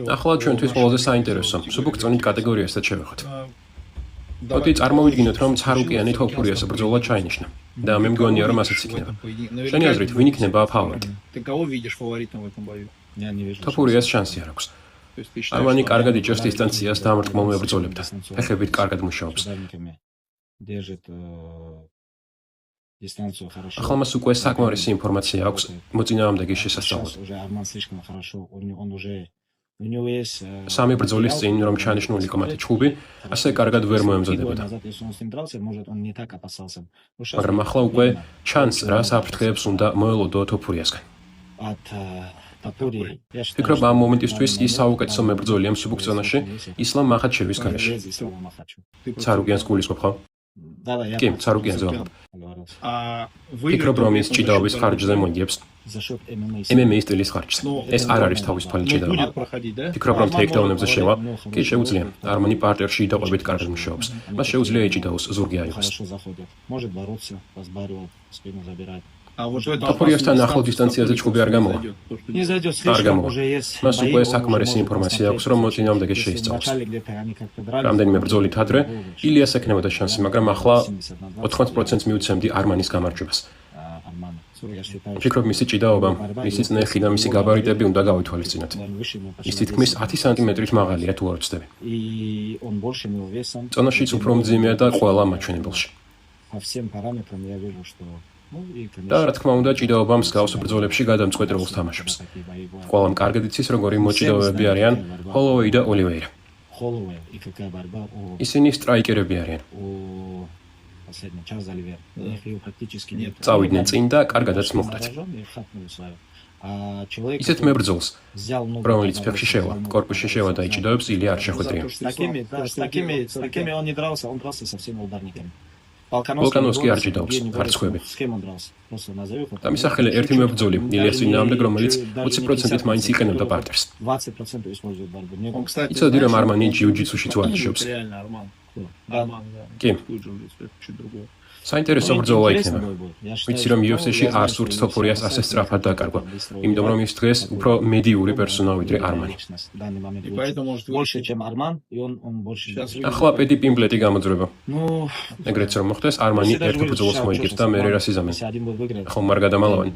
ახლა ჩვენთვის ყველაზე საინტერესო სუბუქწონით კატეგორიასაც შევეხოთ. Მოდი წარმოვიდგინოთ, რომ ცარუკიანი თოფურიას ბრძოლა ჩაინიშნა და მე მგონია, რომ ასეც იქნება. შენი აზრით, ვინ იქნება ფავორიტი? თოფურიას შანსი არ აქვს. არმანი კარგად იჭერს დისტანციას დამრტყმულ მებრძოლებთან. ფეხებით კარგად მუშაობს. ახლა მას უკვე საკმარისი ინფორმაცია აქვს მოწინააღმდეგის შესასწავლად. სამი ბრძოლის წინ, რომ ჩანიშნულიყო მათი ჩხუბი, ასე კარგად ვერ მოემზადებოდა. მაგრამ ახლა უკვე ჩანს, რა საფრთხეებს უნდა მოელოდო თოფურიასგან. ფიქრობ, ამ მომენტისთვის ის საუკეთესო მებრძოლია მსუბუქ ზონაში, ისლამ მახაჩევის გარეშე. ცარუკიანს გულისხმობ ხო? კი, ცარუკიანზე ვამბობ. ფიქრობ, რომ ის ჭიდაობის ხარჯზე მოიგებს. MMA სტილის ხარჯზე. ეს არ არის თავისუფალი ჭიდაობა. ფიქრობ, რომ ტეიქდაუნებზე შევა, კი შეუძლია. არმანი პარტერში დაყვებით კარგად მუშაობს. მას შეუძლია ეჭიდაოს, ზურგი აიღოს. თოფურიასთან ახლო დისტანციაზე ჩხუბი არ გამოვა. არ გამოვა. მას უკვე საკმარისი ინფორმაცია აქვს, რომ მოწინააღმდეგე შეისწავლოს. რამდენიმე ბრძოლით ადრე ილიას ექნებოდა შანსი, მაგრამ ახლა 80%-ს მივცემდი არმანის გამარჯვებას. ფიქრობ, მისი ჭიდაობა, მისი წნეხი და მისი გაბარიტები უნდა გავითვალისწინოთ. ის თითქმის 10 სანტიმეტრით მაღალია თუ არ ვცდები. წონაშიც უფრო მძიმეა და ყველა მაჩვენებელში. და რა თქმა უნდა, ჭიდაობა მსგავს ბრძოლებში გადამწყვეტ როლს თამაშობს. ყველამ კარგად იცის, როგორი მოჭიდავეები არიან ჰოლოვეი და ოლივეირა. ისინი სტრაიკერები არიან. წავიდნენ წინ და კარგადაც მოხვდათ. ისეთ მებრძოლს, რომელიც ფეხში შევა, კორპუსში შევა და იჭიდავებს, ილია არ შეხვედრია. Volkanovski არ ჭიდაობს, ფარცხები. დამისახელე ერთი მებრძოლი, ილიას წინააღმდეგ, რომელიც 20%-ით მაინც იყენებდა პარტერს. იცოდი, რომ არმანი ჯიუ-ჯიტსუშიც ვარჯიშობს. კი. საინტერესო ბრძოლა იქნება. ვიცი, რომ UFC-ში არ სურთ თოფურიას ასე სწრაფად დაკარგვა, იმიტომ რომ ის დღეს უფრო მედიური პერსონა ვიდრე არმანი. ახლა პედი პიმბლეტი გამოძრება. ეგრეც რომ მოხდეს, არმანი ერთ ბრძოლას მოიგებს და მერე რას იზამენ. ხომ არ გადამალავანი?